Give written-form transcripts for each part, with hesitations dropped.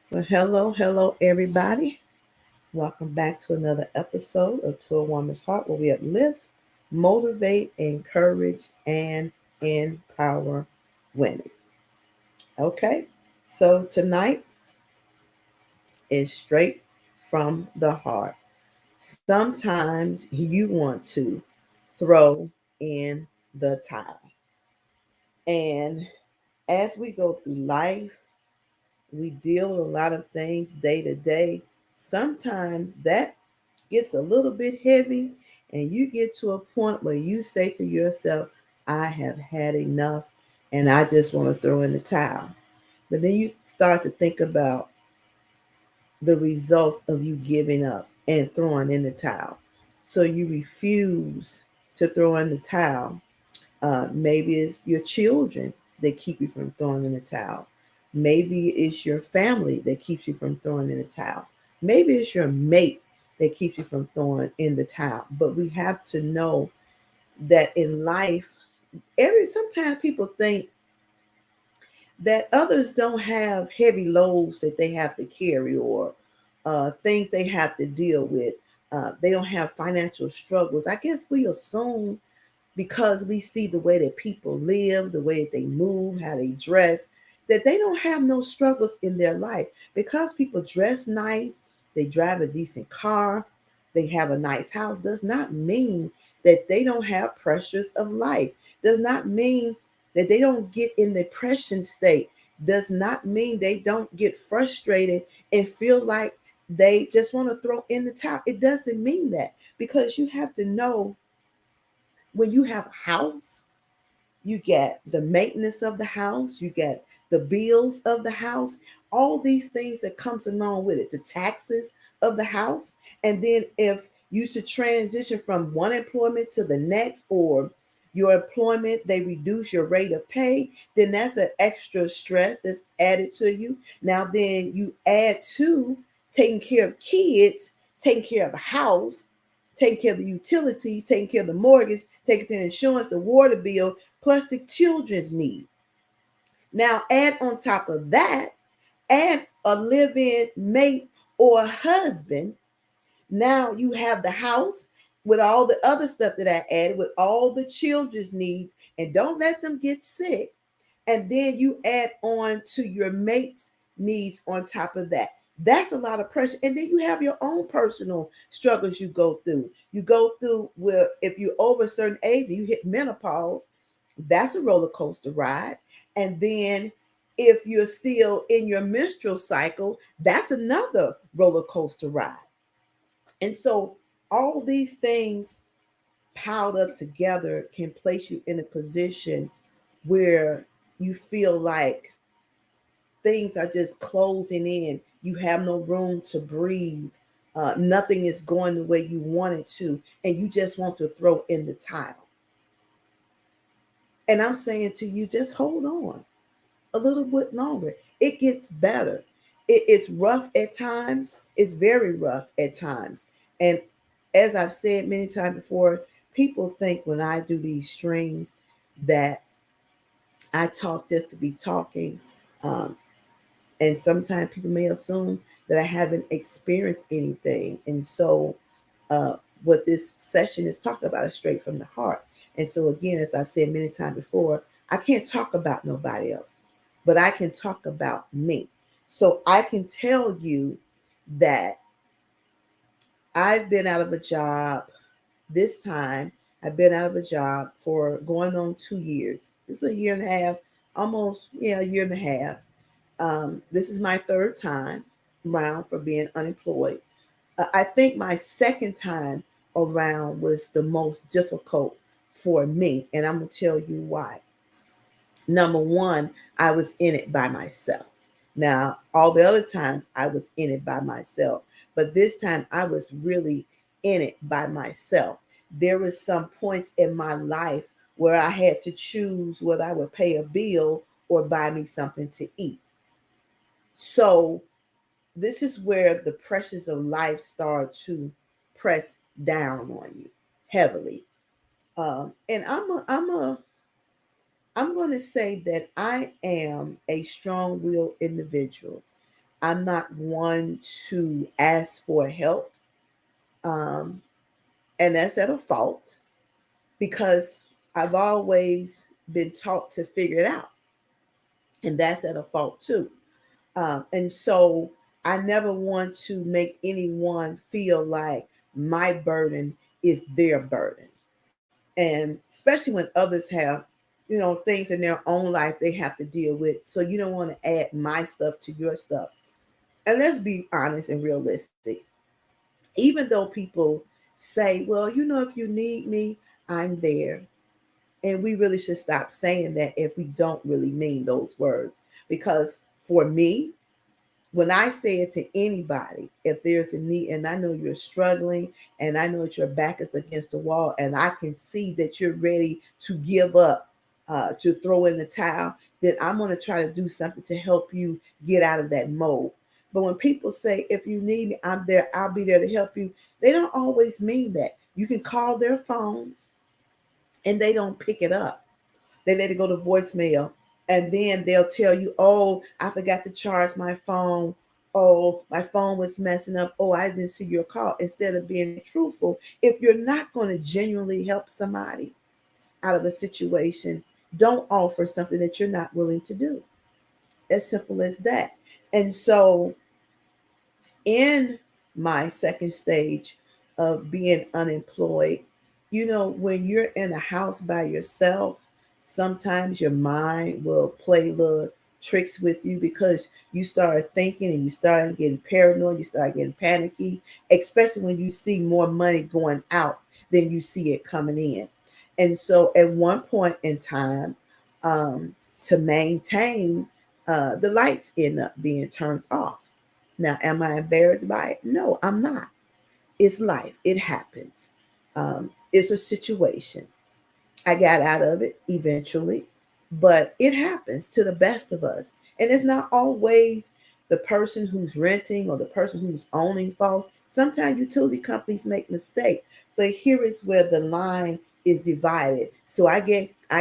Well, hello, everybody. Welcome back to another episode of To a Woman's Heart, where we uplift, motivate, encourage, and empower women. Okay, so tonight is straight from the heart. Sometimes you want to throw in the towel. And as we go through life, we deal with a lot of things day to day. Sometimes that gets a little bit heavy, and you get to a point where you say to yourself, I have had enough and I just want to throw in the towel. But then you start to think about the results of you giving up and throwing in the towel. So you refuse to throw in the towel. Maybe it's your children that keep you from throwing in the towel. Maybe it's your family that keeps you from throwing in the towel. Maybe it's your mate that keeps you from throwing in the towel. But we have to know that in life, sometimes people think that others don't have heavy loads that they have to carry or things they have to deal with. They don't have financial struggles. I guess we assume because we see the way that people live, the way that they move, how they dress, that they don't have no struggles in their life. Because people dress nice, they drive a decent car, they have a nice house, does not mean that they don't have pressures of life. Does not mean that they don't get in depression state. Does not mean they don't get frustrated and feel like they just want to throw in the towel. It doesn't mean that, because you have to know, when you have a house, you get the maintenance of the house, you get the bills of the house, all these things that comes along with it, the taxes of the house. And then if you should transition from one employment to the next, or your employment, they reduce your rate of pay, then that's an extra stress that's added to you. Now then you add to taking care of kids, taking care of a house, taking care of the utilities, taking care of the mortgage, taking care of the insurance, the water bill, plus the children's need. Now, add on top of that, add a live-in mate or a husband. Now you have the house with all the other stuff that I added, with all the children's needs, and don't let them get sick. And then you add on to your mate's needs on top of that. That's a lot of pressure. And then you have your own personal struggles you go through. You go through where if you're over a certain age and you hit menopause, that's a roller coaster ride. And then if you're still in your menstrual cycle, that's another roller coaster ride. And so all these things piled up together can place you in a position where you feel like things are just closing in. You have no room to breathe. Nothing is going the way you want it to, and you just want to throw in the towel. And I'm saying to you, just hold on a little bit longer. It gets better. It's rough at times. It's very rough at times. And as I've said many times before, people think when I do these streams that I talk just to be talking. Um, and sometimes people may assume that I haven't experienced anything. And so, uh, what this session is talking about is straight from the heart. And so, again, as I've said many times before, I can't talk about nobody else, but I can talk about me. So, I can tell you that I've been out of a job this time. I've been out of a job for going on 2 years. It's a year and a half, almost, yeah, a year and a half. This is my third time around for being unemployed. I think my second time around was the most difficult for me, and I'm gonna tell you why. Number one, I was in it by myself. Now, all the other times I was in it by myself, but this time I was really in it by myself. There were some points in my life where I had to choose whether I would pay a bill or buy me something to eat. So this is where the pressures of life start to press down on you heavily. And I'm going to say that I am a strong-willed individual. I'm not one to ask for help. Um, and that's at a fault because I've always been taught to figure it out. And that's at a fault too. And so I never want to make anyone feel like my burden is their burden. And especially when others have, things in their own life they have to deal with. So you don't want to add my stuff to your stuff. And let's be honest and realistic. Even though people say, well, if you need me, I'm there. And we really should stop saying that if we don't really mean those words. Because for me, when I say it to anybody, if there's a need, and I know you're struggling, and I know that your back is against the wall, and I can see that you're ready to give up, to throw in the towel, then I'm going to try to do something to help you get out of that mode. But when people say, if you need me, I'm there, I'll be there to help you, they don't always mean that. You can call their phones and they don't pick it up. They let it go to voicemail. And then they'll tell you, oh, I forgot to charge my phone. Oh, my phone was messing up. Oh, I didn't see your call. Instead of being truthful, if you're not going to genuinely help somebody out of a situation, don't offer something that you're not willing to do. As simple as that. And so in my second stage of being unemployed, when you're in a house by yourself, sometimes your mind will play little tricks with you because you start thinking and you start getting paranoid, you start getting panicky, especially when you see more money going out than you see it coming in. And so at one point in time, um, to maintain, the lights end up being turned off. Now, am I embarrassed by it? No, I'm not. It's life. It happens. It's a situation. I got out of it eventually, but it happens to the best of us. And it's not always the person who's renting or the person who's owning fault. Sometimes utility companies make mistakes, but here is where the line is divided. So I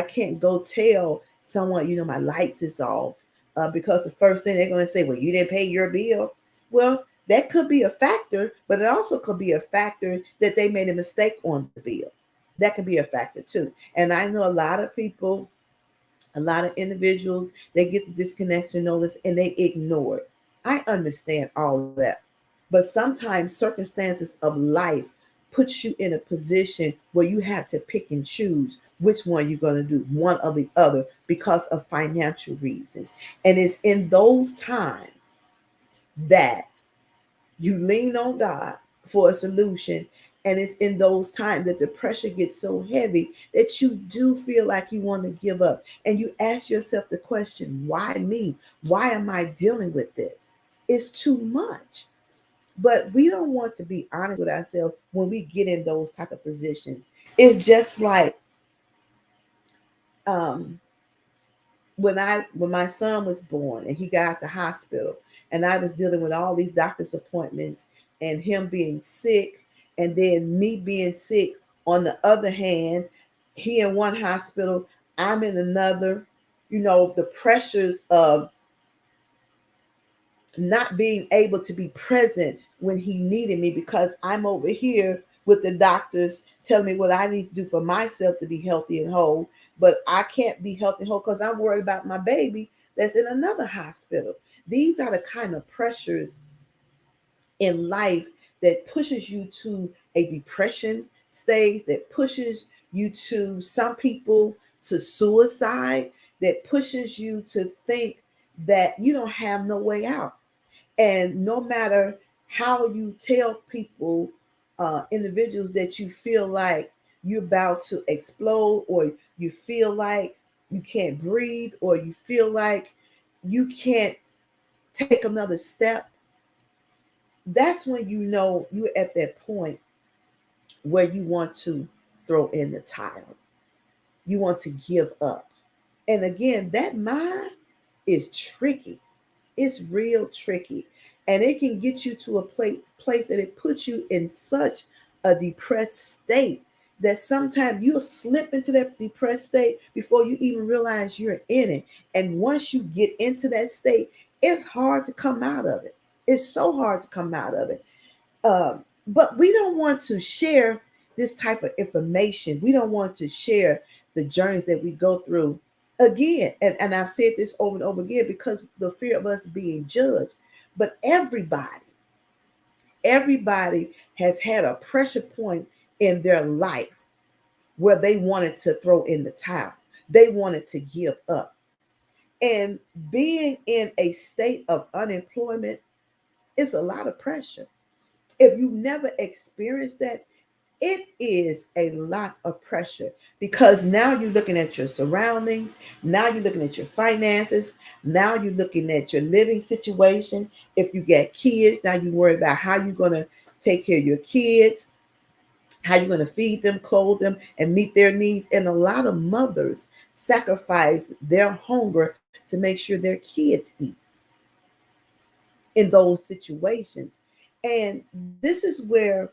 can't go tell someone, my lights is off, because the first thing they're going to say, well, you didn't pay your bill. Well, that could be a factor, but it also could be a factor that they made a mistake on the bill. That can be a factor too. And I know a lot of people, a lot of individuals, they get the disconnection notice and they ignore it. I understand all of that. But sometimes circumstances of life puts you in a position where you have to pick and choose which one you're going to do, one or the other, because of financial reasons. And it's in those times that you lean on God for a solution. And it's in those times that the pressure gets so heavy that you do feel like you want to give up. And you ask yourself the question, why me? Why am I dealing with this? It's too much. But we don't want to be honest with ourselves when we get in those type of positions. It's just like, um, when my son was born and he got out the hospital, and I was dealing with all these doctor's appointments and him being sick, and then me being sick on the other hand, he in one hospital, I'm in another. The pressures of not being able to be present when he needed me because I'm over here with the doctors telling me what I need to do for myself to be healthy and whole, but I can't be healthy and whole because I'm worried about my baby that's in another hospital. These are the kind of pressures in life that pushes you to a depression stage, that pushes you to, some people, to suicide, that pushes you to think that you don't have no way out. And no matter how you tell people, individuals, that you feel like you're about to explode, or you feel like you can't breathe, or you feel like you can't take another step, that's when you know you're at that point where you want to throw in the tile. You want to give up. And again, that mind is tricky. It's real tricky. And it can get you to a place that it puts you in such a depressed state that sometimes you'll slip into that depressed state before you even realize you're in it. And once you get into that state, it's hard to come out of it. It's so hard to come out of it. But we don't want to share this type of information. We don't want to share the journeys that we go through again. And I've said this over and over again because the fear of us being judged. But everybody has had a pressure point in their life where they wanted to throw in the towel. They wanted to give up. And being in a state of unemployment is a lot of pressure. If you've never experienced that, it is a lot of pressure because now you're looking at your surroundings, now you're looking at your finances, now you're looking at your living situation. If you got kids, now you worry about how you're going to take care of your kids, how you're going to feed them, clothe them, and meet their needs. And a lot of mothers sacrifice their hunger to make sure their kids eat in those situations. And this is where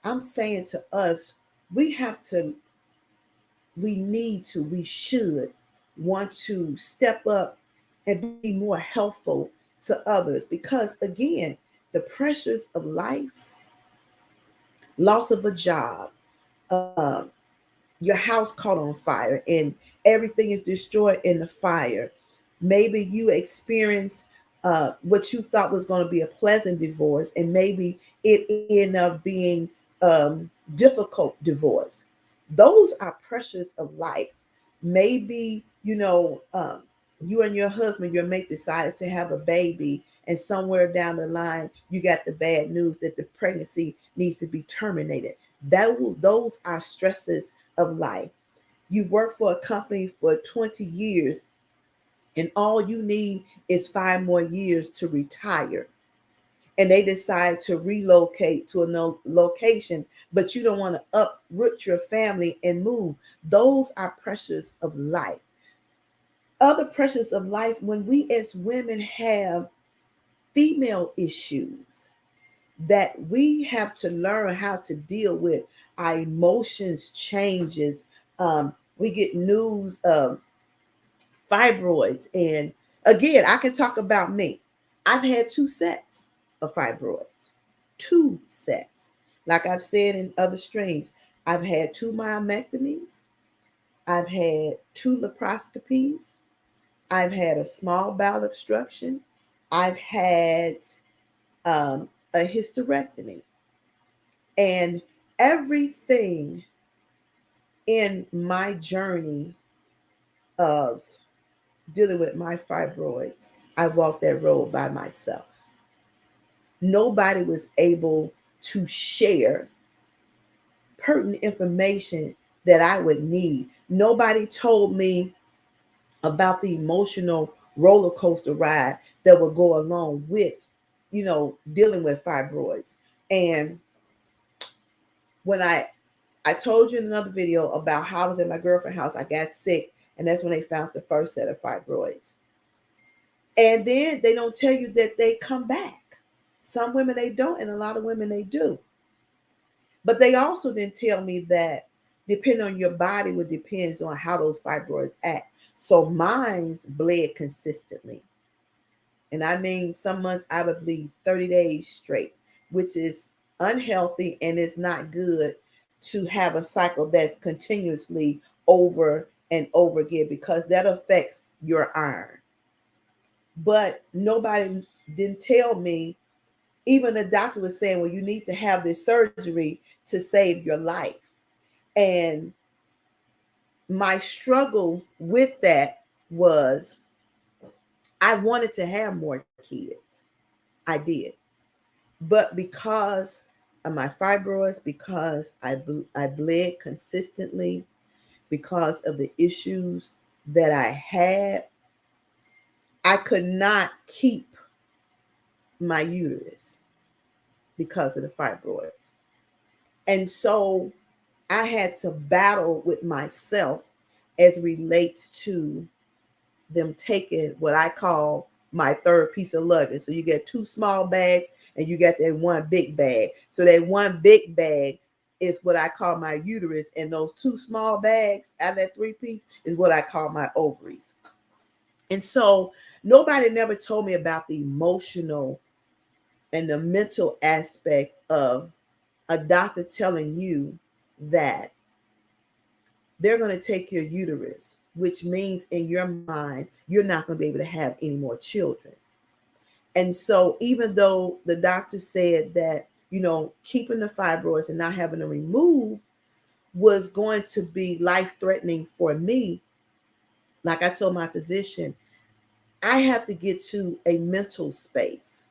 I'm saying to us, we have to, we need to, we should want to step up and be more helpful to others because, again, the pressures of life, loss of a job, um, your house caught on fire and everything is destroyed in the fire. Maybe you experience what you thought was going to be a pleasant divorce, and maybe it ended up being difficult divorce. Those are pressures of life. Maybe you and your husband, your mate, decided to have a baby, and somewhere down the line, you got the bad news that the pregnancy needs to be terminated. Those are stresses of life. You work for a company for 20 years, and all you need is 5 more years to retire. And they decide to relocate to a location, but you don't want to uproot your family and move. Those are pressures of life. Other pressures of life, when we as women have female issues that we have to learn how to deal with, our emotions changes. We get news of fibroids. And again, I can talk about me. I've had 2 sets of fibroids, 2 sets. Like I've said in other streams, I've had 2 myomectomies, I've had 2 laparoscopies, I've had a small bowel obstruction, I've had a hysterectomy. And everything in my journey of dealing with my fibroids, I walked that road by myself. Nobody was able to share pertinent information that I would need. Nobody told me about the emotional roller coaster ride that would go along with, dealing with fibroids. And when I told you in another video about how I was at my girlfriend's house, I got sick, and that's when they found the first set of fibroids. And then they don't tell you that they come back. Some women they don't, and a lot of women they do. But they also didn't tell me that depending on your body would depends on how those fibroids act. So mine's bled consistently. And I mean, some months I would bleed 30 days straight, which is unhealthy and it's not good to have a cycle that's continuously over and over again because that affects your iron. But nobody didn't tell me. Even the doctor was saying, well, you need to have this surgery to save your life. And my struggle with that was I wanted to have more kids. I did. But because of my fibroids, because I bled consistently, because of the issues that I had, I could not keep my uterus because of the fibroids. And so I had to battle with myself as relates to them taking what I call my third piece of luggage. So you get 2 small bags and you got that one big bag. So that one big bag is what I call my uterus, and those 2 small bags out of that 3 piece is what I call my ovaries. And so nobody never told me about the emotional and the mental aspect of a doctor telling you that they're going to take your uterus, which means in your mind, you're not going to be able to have any more children. And so, even though the doctor said that, keeping the fibroids and not having them removed was going to be life threatening for me, like I told my physician, I have to get to a mental space,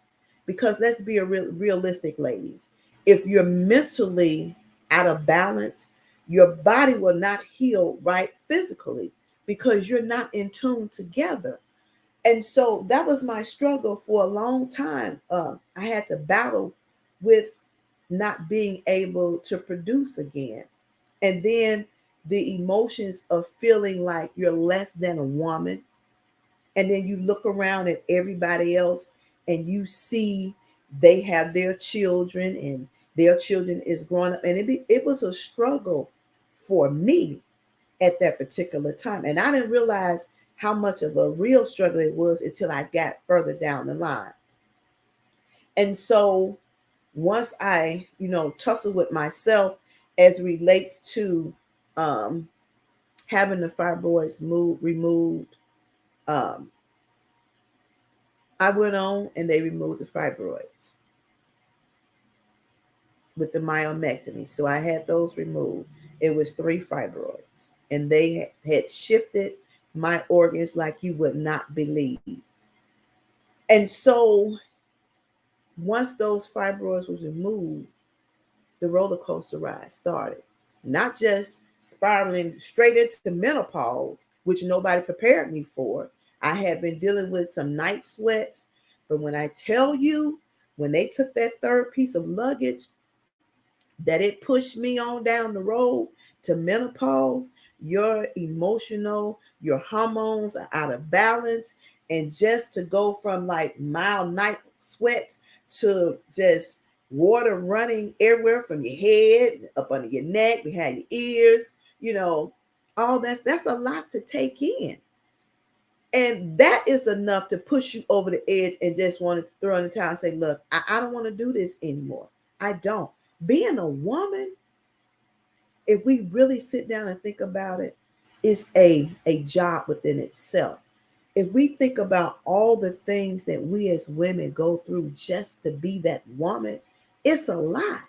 because let's be realistic, ladies. If you're mentally out of balance, your body will not heal right physically, because you're not in tune together. And so that was my struggle for a long time. I had to battle with not being able to produce again. And then the emotions of feeling like you're less than a woman. And then you look around at everybody else and you see they have their children and their children is growing up. And it was a struggle for me at that particular time. And I didn't realize how much of a real struggle it was until I got further down the line. And so once I, tussle with myself as relates to um, having the fibroids removed, um, I went on and they removed the fibroids with the myomectomy. So I had those removed. It was 3 fibroids, and they had shifted my organs like you would not believe. And so once those fibroids was removed, the roller coaster ride started. Not just spiraling straight into menopause, which nobody prepared me for. I had been dealing with some night sweats, but when I tell you, when they took that third piece of luggage, that it pushed me on down the road to menopause, your emotional, your hormones are out of balance. And just to go from like mild night sweats to just water running everywhere from your head, up under your neck, behind your ears, all that's a lot to take in. And that is enough to push you over the edge and just want to throw in the towel and say, look, I don't want to do this anymore. I don't. Being a woman, if we really sit down and think about it, is a job within itself. If we think about all the things that we as women go through just to be that woman, it's a lot.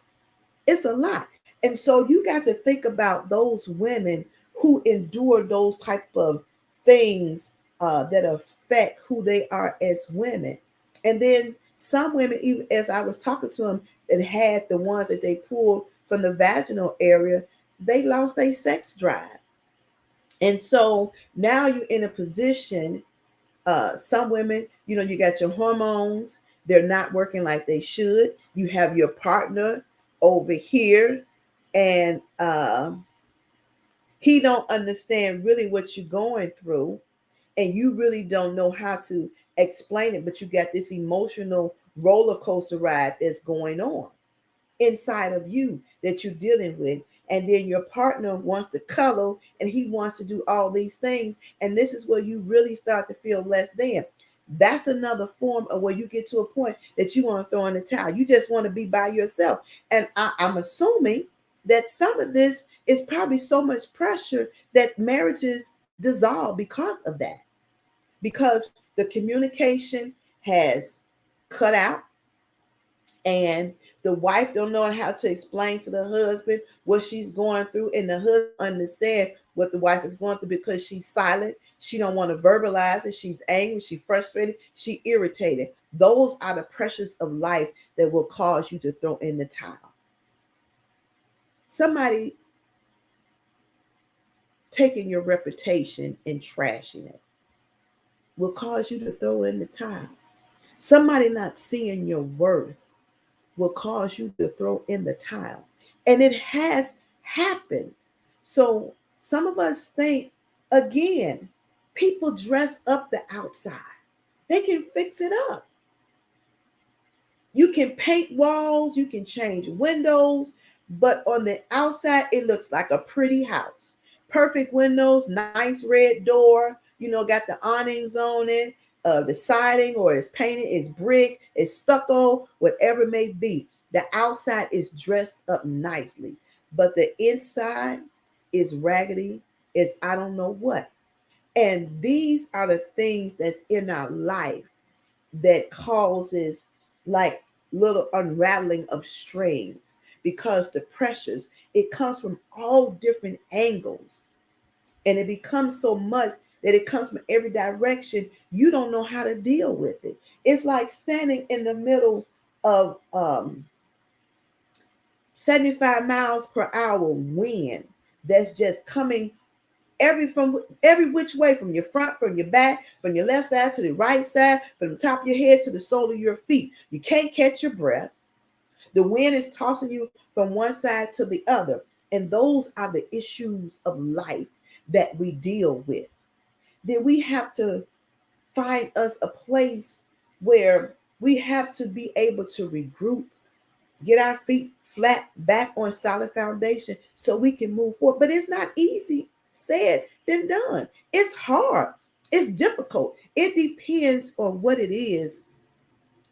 It's a lot. And so you got to think about those women who endure those type of things that affect who they are as women. And then some women, even as I was talking to them, that had the ones that they pulled from the vaginal area, they lost their sex drive. And so now you're in a position, some women, you got your hormones, they're not working like they should. You have your partner over here, and he don't understand really what you're going through, and you really don't know how to explain it, but you got this emotional roller coaster ride that's going on inside of you that you're dealing with. And then your partner wants to cuddle and he wants to do all these things. And this is where you really start to feel less than. That's another form of where you get to a point that you want to throw in the towel. You just want to be by yourself. And I'm assuming that some of this is probably so much pressure that marriages dissolve because of that. Because the communication has cut out, and the wife don't know how to explain to the husband what she's going through, and the husband understand what the wife is going through because she's silent. She don't want to verbalize it. She's angry, she's frustrated, she irritated. Those are the pressures of life that will cause you to throw in the towel. Somebody taking your reputation and trashing it will cause you to throw in the towel. Somebody not seeing your worth will cause you to throw in the towel. And it has happened. So some of us think, again, people dress up the outside. They can fix it up. You can paint walls, you can change windows, but on the outside, it looks like a pretty house. Perfect windows, nice red door, got the awnings on it. the siding, or it's painted, it's brick, it's stucco, whatever it may be. The outside is dressed up nicely, but the inside is raggedy, is I don't know what. And these are the things that's in our life that causes like little unraveling of strings, because the pressures, it comes from all different angles, and it becomes so much that it comes from every direction. You don't know how to deal with it. It's like standing in the middle of 75 miles per hour wind that's just coming every which way, from your front, from your back, from your left side to the right side, from the top of your head to the sole of your feet. You can't catch your breath. The wind is tossing you from one side to the other. And those are the issues of life that we deal with. Then we have to find us a place where we have to be able to regroup, get our feet flat back on solid foundation so we can move forward. But it's not easy said than done. It's hard. It's difficult. It depends on what it is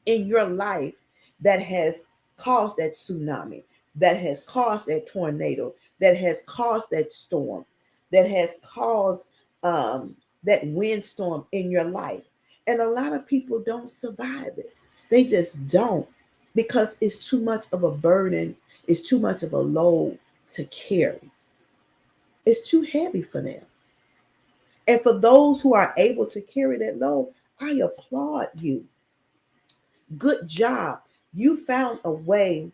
in your life that has caused that tsunami, that has caused that tornado, that has caused that storm, that has caused that windstorm in your life. And a lot of people don't survive it. They just don't, because it's too much of a burden, it's too much of a load to carry. It's too heavy for them. And for those who are able to carry that load, I applaud you. Good job. You found a way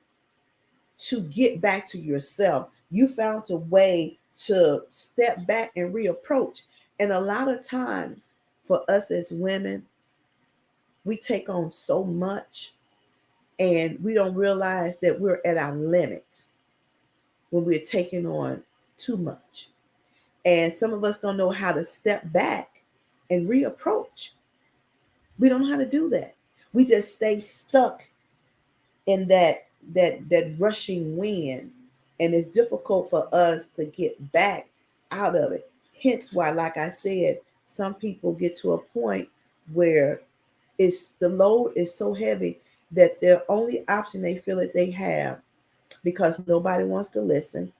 to get back to yourself. You found a way to step back and reapproach. And a lot of times for us as women, we take on so much and we don't realize that we're at our limit when we're taking on too much. And some of us don't know how to step back and reapproach. We don't know how to do that. We just stay stuck in that rushing wind, and it's difficult for us to get back out of it. Hence why, like I said, some people get to a point where it's the load is so heavy that their only option they feel that they have, because nobody wants to listen,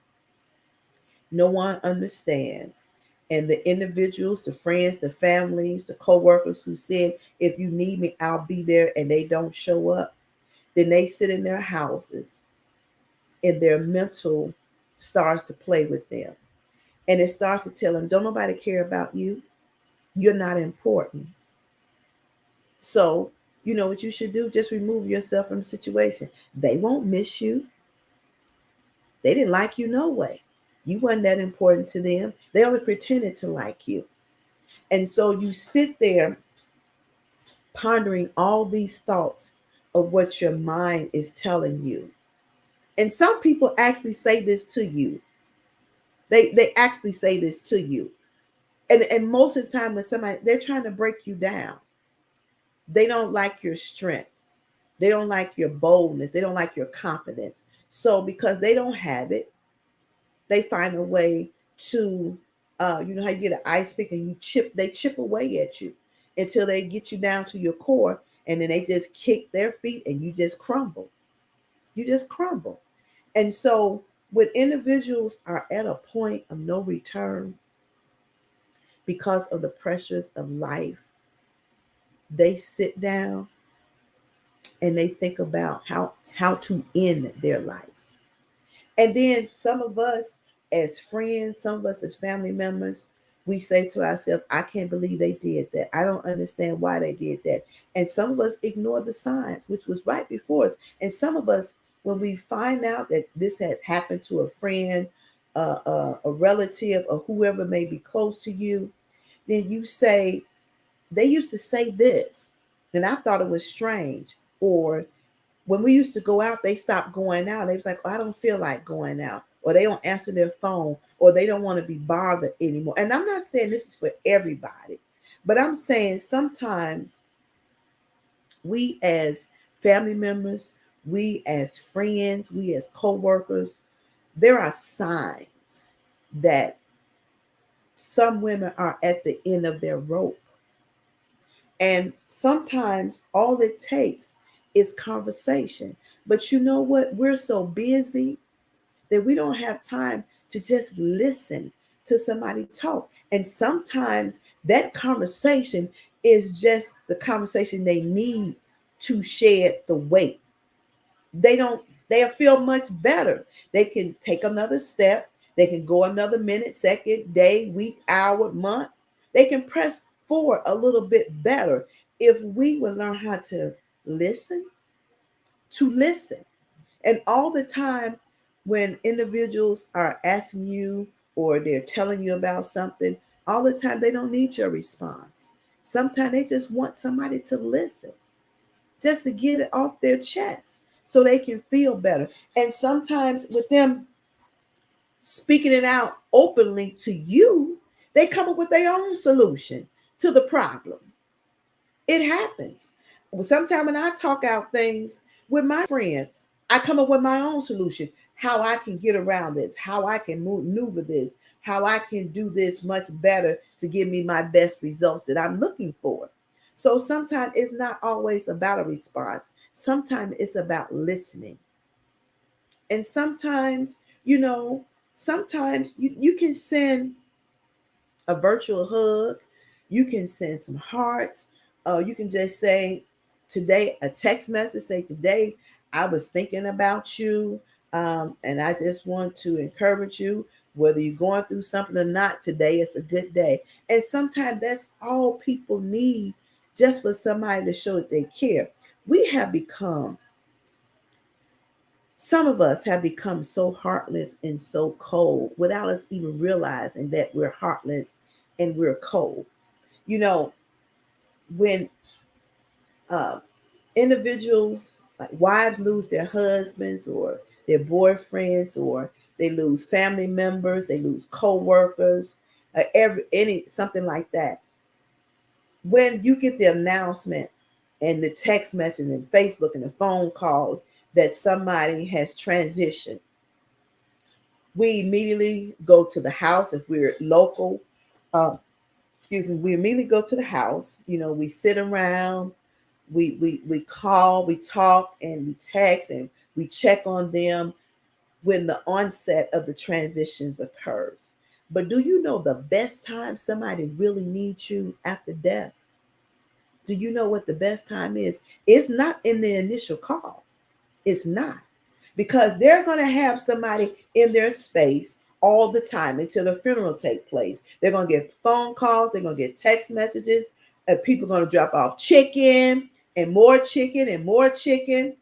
no one understands, and the individuals, the friends, the families, the co-workers who said, if you need me, I'll be there, and they don't show up, then they sit in their houses and their mental starts to play with them. And it starts to tell them, don't nobody care about you. You're not important. So, you know what you should do? Just remove yourself from the situation. They won't miss you. They didn't like you no way. You wasn't that important to them. They only pretended to like you. And so you sit there pondering all these thoughts of what your mind is telling you. And some people actually say this to you. They actually say this to you. And most of the time when somebody, they're trying to break you down. They don't like your strength. They don't like your boldness. They don't like your confidence. So because they don't have it, they find a way to, you know how you get an ice pick and they chip away at you until they get you down to your core, and then they just kick their feet and you just crumble. You just crumble. And so when individuals are at a point of no return because of the pressures of life, they sit down and they think about how to end their life. And then some of us as friends, some of us as family members, we say to ourselves, I can't believe they did that. I don't understand why they did that. And some of us ignore the signs, which was right before us. And some of us, when we find out that this has happened to a friend, a relative, or whoever may be close to you, then you say, they used to say this, and I thought it was strange. Or when we used to go out, they stopped going out. They was like, oh, I don't feel like going out. Or they don't answer their phone, or they don't want to be bothered anymore. And I'm not saying this is for everybody, but I'm saying sometimes we as family members, we as friends, we as co-workers, there are signs that some women are at the end of their rope. And sometimes all it takes is conversation. But you know what? We're so busy that we don't have time to just listen to somebody talk. And sometimes that conversation is just the conversation they need to shed the weight. They don't, they'll feel much better. They can take another step. They can go another minute, second, day, week, hour, month. They can press forward a little bit better if we will learn how listen to listen. And all the time when individuals are asking you or they're telling you about something, all the time they don't need your response. Sometimes they just want somebody to listen, just to get it off their chest so they can feel better. And sometimes with them speaking it out openly to you, they come up with their own solution to the problem. It happens. Sometimes when I talk out things with my friend, I come up with my own solution, how I can get around this, how I can maneuver this, how I can do this much better to give me my best results that I'm looking for. So sometimes it's not always about a response. Sometimes it's about listening. And sometimes, you know, sometimes you can send a virtual hug. You can send some hearts. You can just say today, a text message, say today, I was thinking about you. And I just want to encourage you, whether you're going through something or not, today is a good day. And sometimes that's all people need, just for somebody to show that they care. We have become, some of us have become so heartless and so cold without us even realizing that we're heartless and we're cold. You know, when uh, individuals, like wives, lose their husbands or their boyfriends, or they lose family members, they lose co-workers, every any something like that. When you get the announcement and the text message and Facebook and the phone calls that somebody has transitioned, we immediately go to the house if we're local. Uh, excuse me. We immediately go to the house. You know, we sit around, we call, we talk, and we text, and we check on them when the onset of the transitions occurs. But do you know the best time somebody really needs you after death? Do you know what the best time is? It's not in the initial call. It's not, because they're going to have somebody in their space all the time until the funeral take place. They're going to get phone calls, they're going to get text messages, and people are going to drop off chicken and more chicken and more chicken.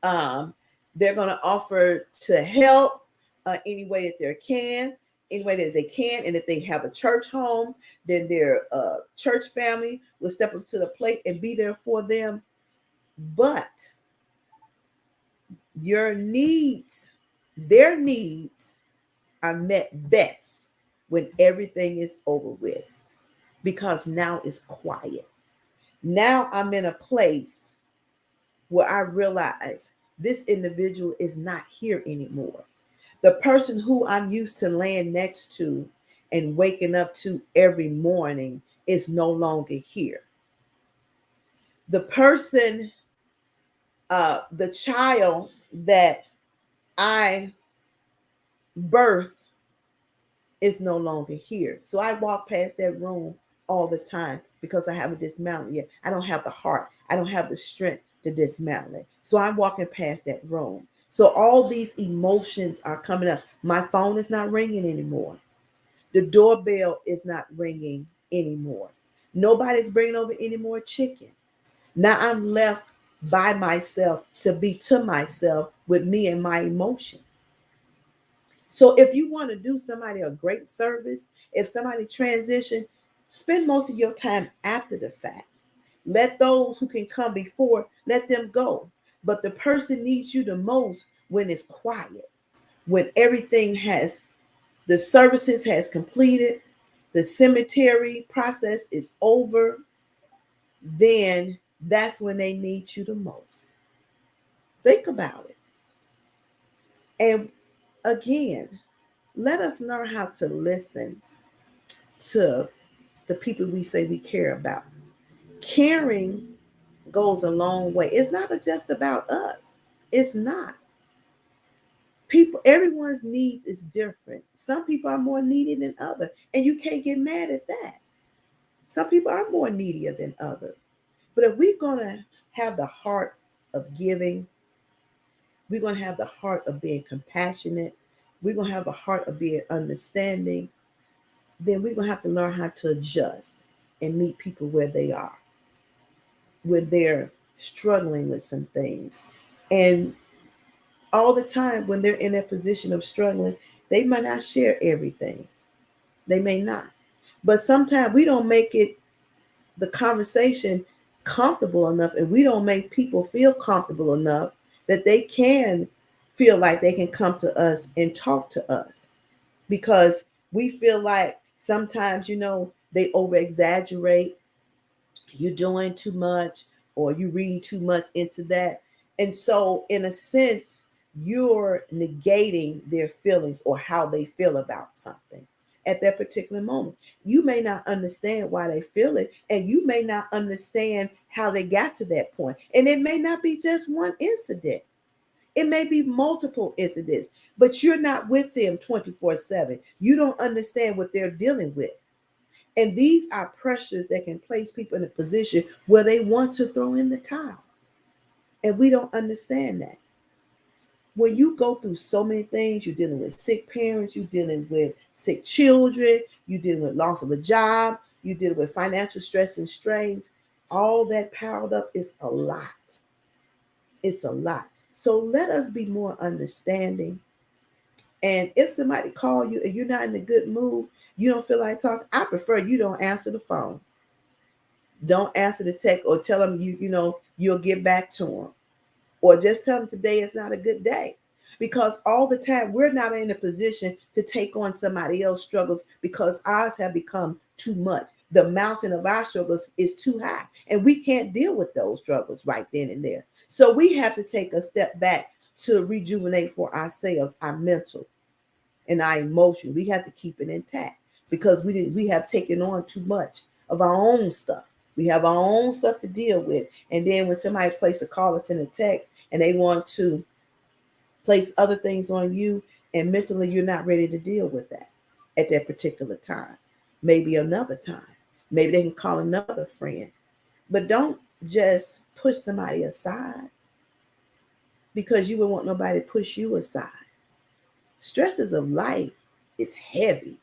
Um, they're going to offer to help any way that they can, any way that they can. And if they have a church home, then their church family will step up to the plate and be there for them. But your needs, their needs are met best when everything is over with, because now it's quiet. Now I'm in a place where I realize this individual is not here anymore. The person who I'm used to laying next to and waking up to every morning is no longer here. The person, the child that I birthed is no longer here. So I walk past that room all the time because I haven't dismounted yet. I don't have the heart. I don't have the strength to dismantle it. So I'm walking past that room. So all these emotions are coming up. My phone is not ringing anymore. The doorbell is not ringing anymore. Nobody's bringing over any more chicken. Now I'm left by myself to be to myself with me and my emotions. So if you want to do somebody a great service, if somebody transition, spend most of your time after the fact. Let those who can come before, let them go. But the person needs you the most when it's quiet, when everything has, the services has completed, the cemetery process is over, then that's when they need you the most. Think about it. And again, let us learn how to listen to the people we say we care about. Caring goes a long way. It's not just about us. It's not. People, everyone's needs is different. Some people are more needy than others, and you can't get mad at that. Some people are more needier than others. But if we're gonna have the heart of giving, we're gonna have the heart of being compassionate, we're gonna have a heart of being understanding, then we're gonna have to learn how to adjust and meet people where they are, when they're struggling with some things. And all the time when they're in that position of struggling, they might not share everything. They may not. But sometimes we don't make it the conversation comfortable enough, and we don't make people feel comfortable enough that they can feel like they can come to us and talk to us, because we feel like sometimes, they over exaggerate, you're doing too much, or you reading too much into that. And so in a sense, you're negating their feelings or how they feel about something at that particular moment. You may not understand why they feel it, and you may not understand how they got to that point. And it may not be just one incident, it may be multiple incidents, but you're not with them 24/7. You don't understand what they're dealing with. And these are pressures that can place people in a position where they want to throw in the towel. And we don't understand that. When you go through so many things, you're dealing with sick parents, you're dealing with sick children, you're dealing with loss of a job, you're dealing with financial stress and strains. All that piled up is a lot. It's a lot. So let us be more understanding. And if somebody call you and you're not in a good mood, you don't feel like talking, I prefer you don't answer the phone. Don't answer the text, or tell them you'll get back to them, or just tell them today is not a good day. Because all the time we're not in a position to take on somebody else's struggles, because ours have become too much. The mountain of our struggles is too high, and we can't deal with those struggles right then and there. So we have to take a step back to rejuvenate for ourselves, our mental and our emotion. We have to keep it intact, because we have taken on too much of our own stuff. We have our own stuff to deal with. And then when somebody places a call or send a text and they want to place other things on you, and mentally you're not ready to deal with that at that particular time. Maybe another time. Maybe they can call another friend. But don't just push somebody aside because you would want nobody to push you aside. Stresses of life is heavy.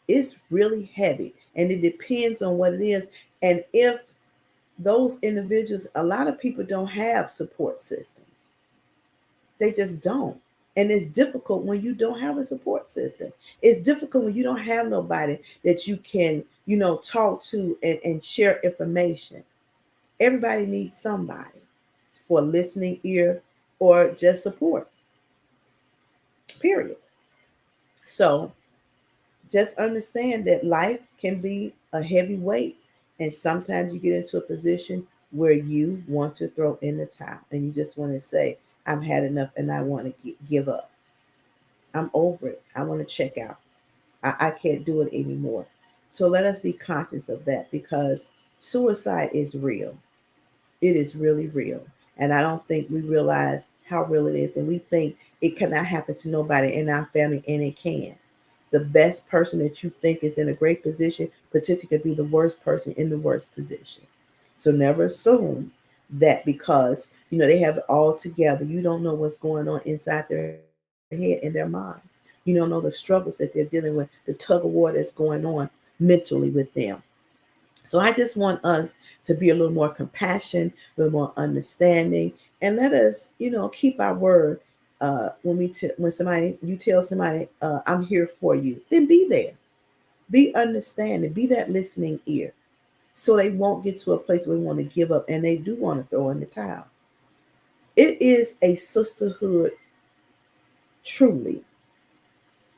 It's really heavy. And it depends on what it is. And if those individuals, a lot of people don't have support systems. They just don't. And it's difficult when you don't have a support system. It's difficult when you don't have nobody that you can, talk to and share information. Everybody needs somebody for a listening ear or just support, period. So just understand that life can be a heavy weight. And sometimes you get into a position where you want to throw in the towel and you just want to say, I've had enough and I want to give up. I'm over it. I want to check out. I can't do it anymore. So let us be conscious of that, because suicide is real. It is really real. And I don't think we realize how real it is. And we think it cannot happen to nobody in our family, and it can. The best person that you think is in a great position potentially could be the worst person in the worst position. So never assume that because they have it all together. You don't know what's going on inside their head and their mind. You don't know the struggles that they're dealing with, the tug of war that's going on mentally with them. So I just want us to be a little more compassion, a little more understanding, and let us, keep our word. When somebody you tell somebody, I'm here for you, then be there, be understanding, be that listening ear, so they won't get to a place where they want to give up and they do want to throw in the towel. It is a sisterhood, truly.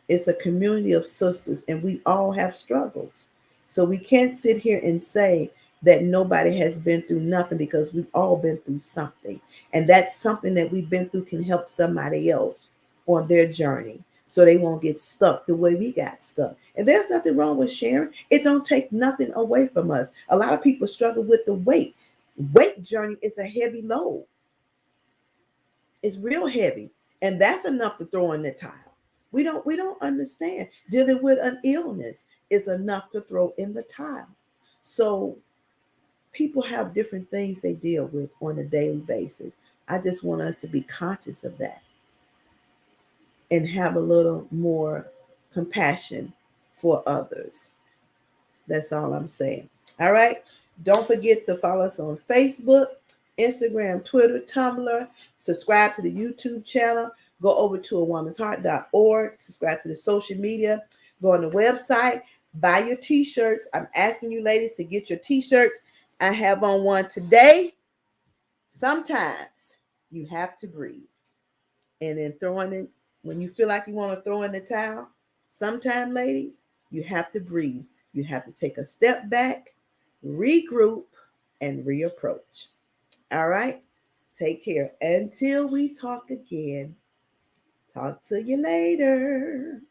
It's a community of sisters, and we all have struggles. So we can't sit here and say that nobody has been through nothing, because we've all been through something. And that's something that we've been through can help somebody else on their journey. so they won't get stuck the way we got stuck. And there's nothing wrong with sharing. It don't take nothing away from us. A lot of people struggle with the weight. Weight journey is a heavy load. It's real heavy. And that's enough to throw in the towel. We don't understand. Dealing with an illness is enough to throw in the towel. So people have different things they deal with on a daily basis. I just want us to be conscious of that and have a little more compassion for others. That's all I'm saying. All right. Don't forget to follow us on Facebook, Instagram, Twitter, Tumblr. Subscribe to the YouTube channel. Go over to awomansheart.org. Subscribe to the social media. Go on the website. Buy your t-shirts. I'm asking you ladies to get your t-shirts. I have on one today. Sometimes you have to breathe. And then throwing it, when you feel like you want to throw in the towel, sometimes, ladies, you have to breathe. You have to take a step back, regroup, and reapproach. All right? Take care. Until we talk again, talk to you later.